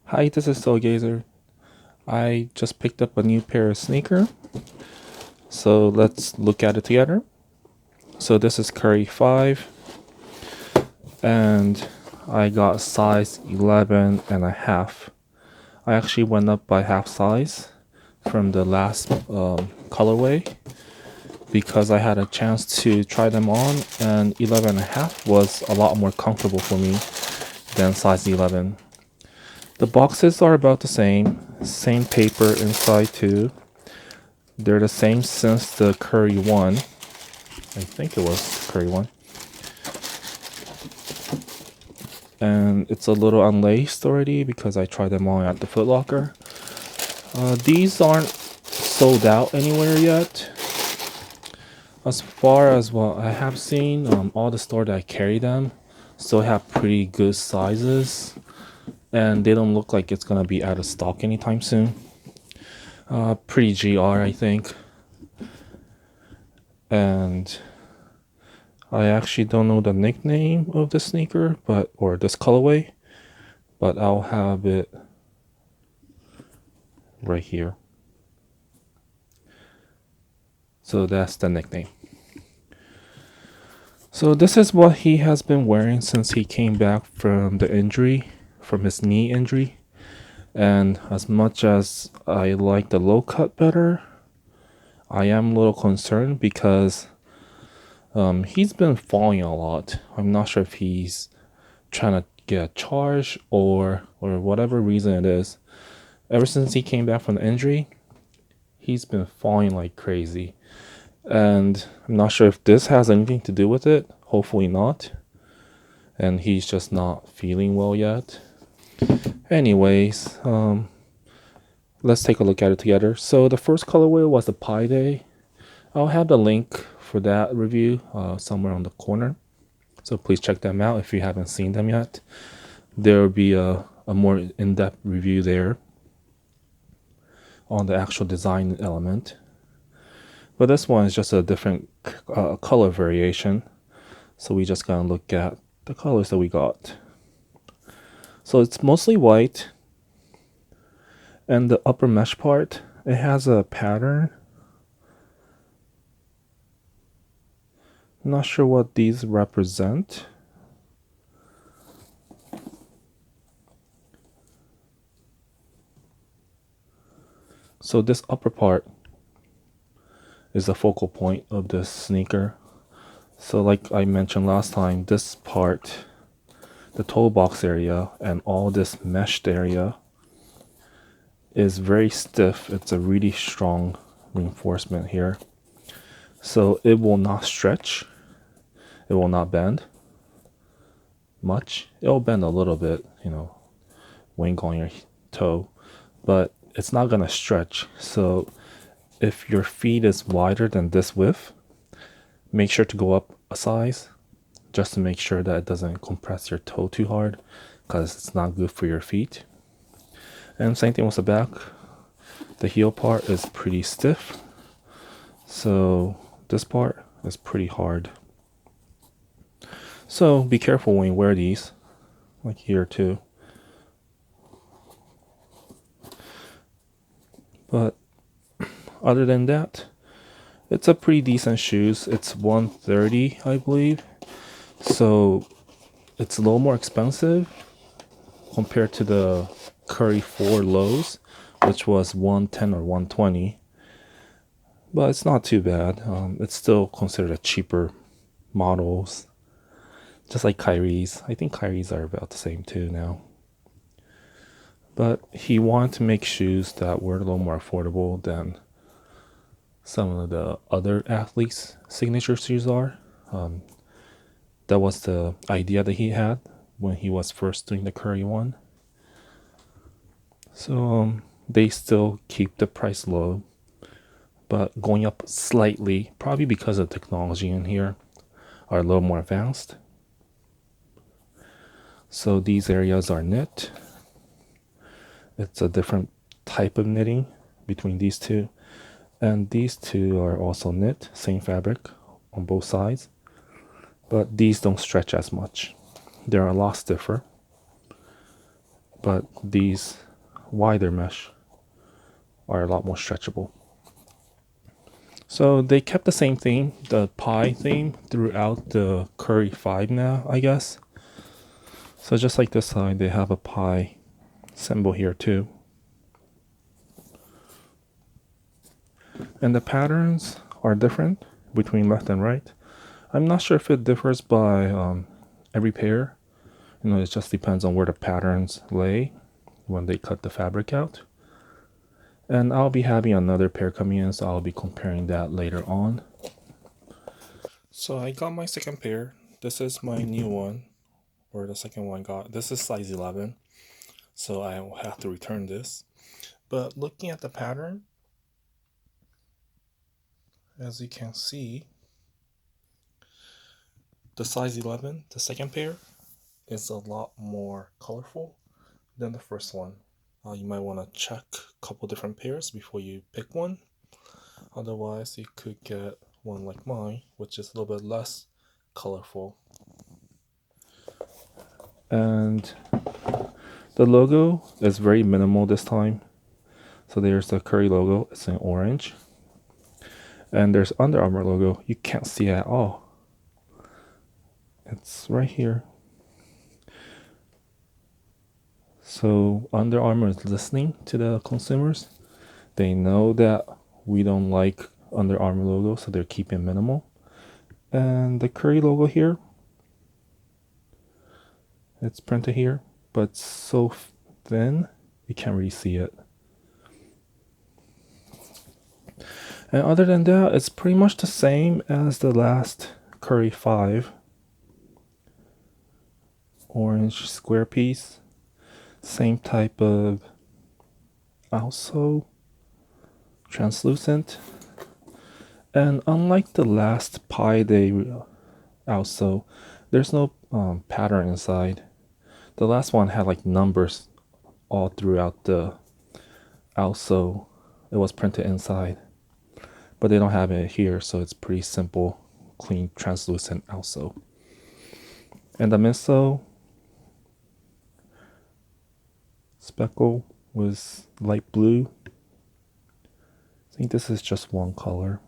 Hi, this is Soulgazer. I just picked up a new pair of sneaker. So let's look at it together. So this is Curry 5. And I got size 11 and a half. I actually went up by half size from the last colorway because I had a chance to try them on, and 11 and a half was a lot more comfortable for me than size 11. The boxes are about the same paper inside too. They're the same since the Curry 1. I think it was Curry 1. And it's a little unlaced already because I tried them on at the Foot Locker. These aren't sold out anywhere yet. As far as what I have seen, all the stores that carry them still have pretty good sizes, and they don't look like it's gonna be out of stock anytime soon. Pretty GR, I think. And I actually don't know the nickname of the sneaker, or this colorway, but I'll have it right here. So that's the nickname. So this is what he has been wearing since he came back from the injury, from his knee injury. And as much as I like the low cut better, I am a little concerned because he's been falling a lot. I'm not sure if he's trying to get a charge or whatever reason it is. Ever since he came back from the injury, he's been falling like crazy. And I'm not sure if this has anything to do with it. Hopefully not. And he's just not feeling well yet. Anyways, let's take a look at it together. So the first colorway was the Pi Day. I'll have the link for that review somewhere on the corner. So please check them out if you haven't seen them yet. There will be a more in-depth review there on the actual design element. But this one is just a different color variation. So we just gotta look at the colors that we got. So it's mostly white. And the upper mesh part, it has a pattern. I'm not sure what these represent. So this upper part is the focal point of this sneaker. So like I mentioned last time, this part, the toe box area and all this meshed area is very stiff. It's a really strong reinforcement here. So it will not stretch. It will not bend much. It'll bend a little bit, when on your toe, but it's not gonna stretch. So if your feet is wider than this width, make sure to go up a size just to make sure that it doesn't compress your toe too hard, because it's not good for your feet. And same thing with the back. The heel part is pretty stiff, so this part is pretty hard. So be careful when you wear these, like here too. But other than that, it's a pretty decent shoes. It's $130, I believe. So it's a little more expensive compared to the Curry 4 lows, which was $110 or $120. But it's not too bad. It's still considered a cheaper models. Just like Kyrie's. I think Kyrie's are about the same too now. But he wanted to make shoes that were a little more affordable than some of the other athletes' signature shoes are. That was the idea that he had when he was first doing the Curry one. So they still keep the price low, but going up slightly, probably because of the technology in here are a little more advanced. So these areas are knit. It's a different type of knitting between these two. And these two are also knit, same fabric on both sides. But these don't stretch as much. They're a lot stiffer. but these wider mesh are a lot more stretchable. So they kept the same theme, the pie theme, throughout the Curry 5 now, I guess. So just like this side, they have a pie symbol here too. And the patterns are different between left and right. I'm not sure if it differs by every pair. You know, it just depends on where the patterns lay when they cut the fabric out. And I'll be having another pair coming in, so I'll be comparing that later on. So I got my second pair. This is my new one, or the second one I got. This is size 11, so I will have to return this. But looking at the pattern, as you can see, the size 11, the second pair, is a lot more colorful than the first one. You might want to check a couple different pairs before you pick one. Otherwise, you could get one like mine, which is a little bit less colorful. And the logo is very minimal this time. So there's the Curry logo, it's in orange. And there's Under Armour logo, you can't see it at all. It's right here. So Under Armour is listening to the consumers. They know that we don't like Under Armour logo, so they're keeping minimal. And the Curry logo here, it's printed here, but it's so thin you can't really see it. And other than that, it's pretty much the same as the last Curry 5. Orange square piece, same type of outsole, translucent. And unlike the last Pi Day outsole, there's no pattern inside. The last one had like numbers all throughout the outsole. It was printed inside, but they don't have it here, so it's pretty simple, clean, translucent outsole. And the midsole speckle was light blue. I think this is just one color.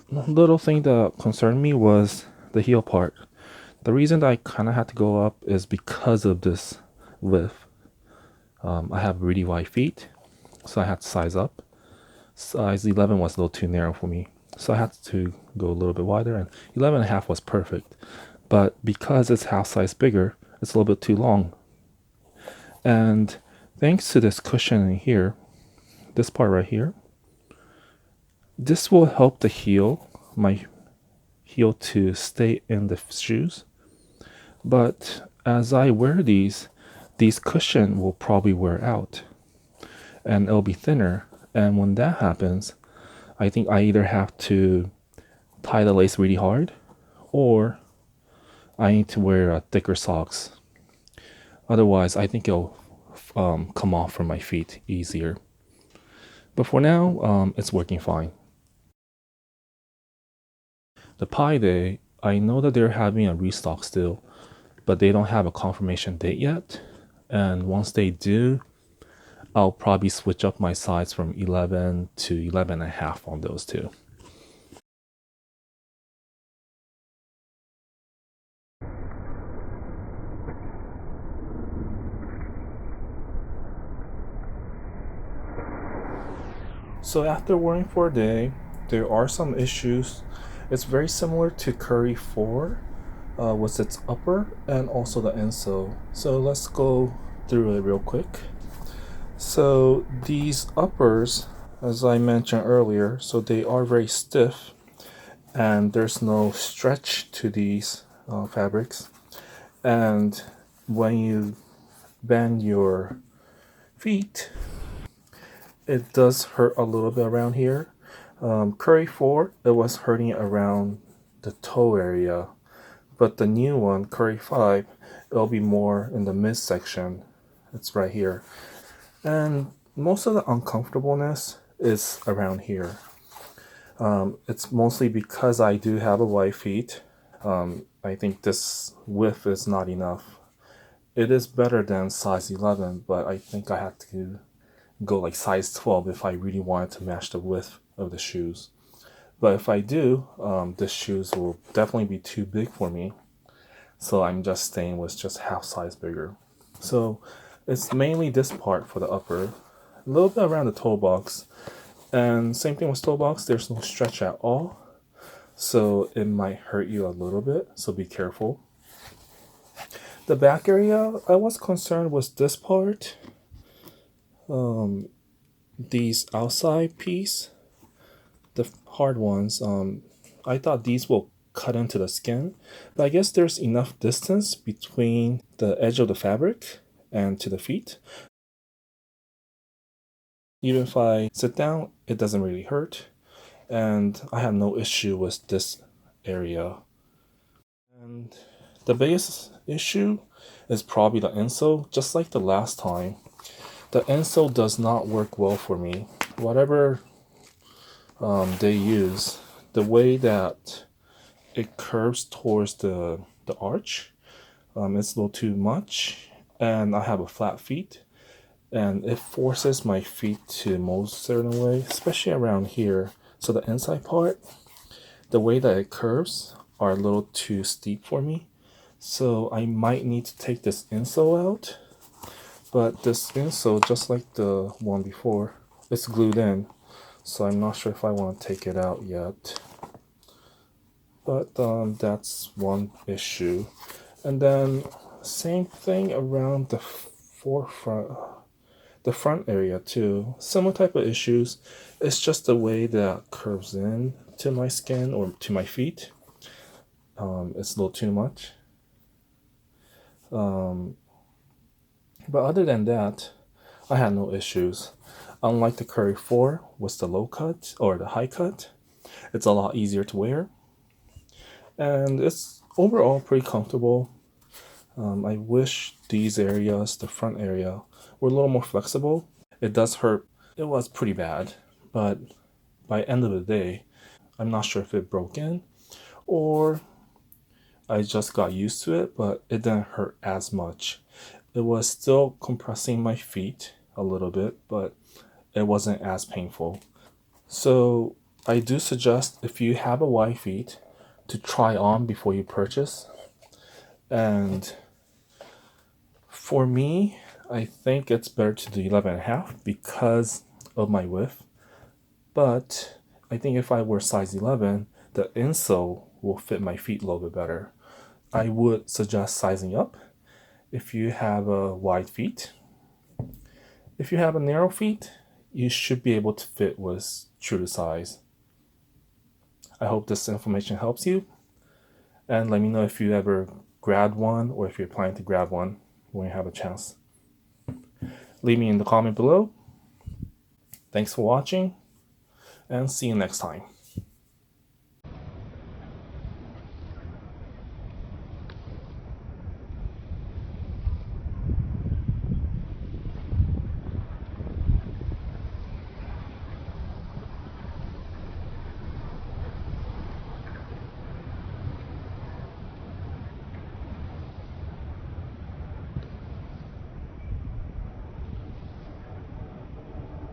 One little thing that concerned me was the heel part. The reason that I kind of had to go up is because of this width. I have really wide feet, so I had to size up. Size 11 was a little too narrow for me, so I had to go a little bit wider, and 11.5 was perfect. But because it's half size bigger, it's a little bit too long. And thanks to this cushion in here, this part right here, this will help the heel, my heel, to stay in the shoes. But as I wear these cushion will probably wear out and it'll be thinner. And when that happens, I think I either have to tie the lace really hard or I need to wear thicker socks. Otherwise, I think it'll come off from my feet easier. But for now, it's working fine. The Pi Day, I know that they're having a restock still, but they don't have a confirmation date yet. And once they do, I'll probably switch up my size from 11 to 11.5 on those two. So after wearing for a day, there are some issues. It's very similar to Curry 4 with its upper and also the insole. So let's go through it real quick. So these uppers, as I mentioned earlier, so they are very stiff and there's no stretch to these fabrics. And when you bend your feet, it does hurt a little bit around here. Curry 4, it was hurting around the toe area, but the new one, Curry 5, it'll be more in the midsection. It's right here. And most of the uncomfortableness is around here. It's mostly because I do have a wide feet. I think this width is not enough. It is better than size 11, but I think I have to go like size 12 if I really wanted to match the width of the shoes. But if I do, the shoes will definitely be too big for me. So I'm just staying with just half size bigger. So it's mainly this part for the upper, a little bit around the toe box. And same thing with toe box, there's no stretch at all. So it might hurt you a little bit, so be careful. The back area, I was concerned with this part. These outside piece, the hard ones, I thought these will cut into the skin, but I guess there's enough distance between the edge of the fabric and to the feet. Even if I sit down, it doesn't really hurt, and I have no issue with this area. And the biggest issue is probably the insole. Just like the last time, the insole does not work well for me. Whatever they use, the way that it curves towards the arch, it's a little too much, and I have a flat feet, and it forces my feet to mold a certain way, especially around here. So the inside part, the way that it curves are a little too steep for me. So I might need to take this insole out. But this insole, just like the one before, it's glued in. So I'm not sure if I want to take it out yet. But that's one issue. And then same thing around the forefront, the front area too. Similar type of issues. It's just the way that it curves in to my skin or to my feet. It's a little too much. But other than that, I had no issues. Unlike the Curry 4 with the low cut or the high cut, it's a lot easier to wear. And it's overall pretty comfortable. I wish these areas, the front area, were a little more flexible. It does hurt. It was pretty bad, but by the end of the day, I'm not sure if it broke in or I just got used to it, but it didn't hurt as much. It was still compressing my feet a little bit, but it wasn't as painful. So I do suggest, if you have a wide feet, to try on before you purchase. And for me, I think it's better to do 11.5 because of my width. But I think if I were size 11, the insole will fit my feet a little bit better. I would suggest sizing up if you have a wide feet. If you have a narrow feet, you should be able to fit with true to size. I hope this information helps you, and let me know if you ever grabbed one or if you're planning to grab one when you have a chance. Leave me in the comment below. Thanks for watching, and see you next time.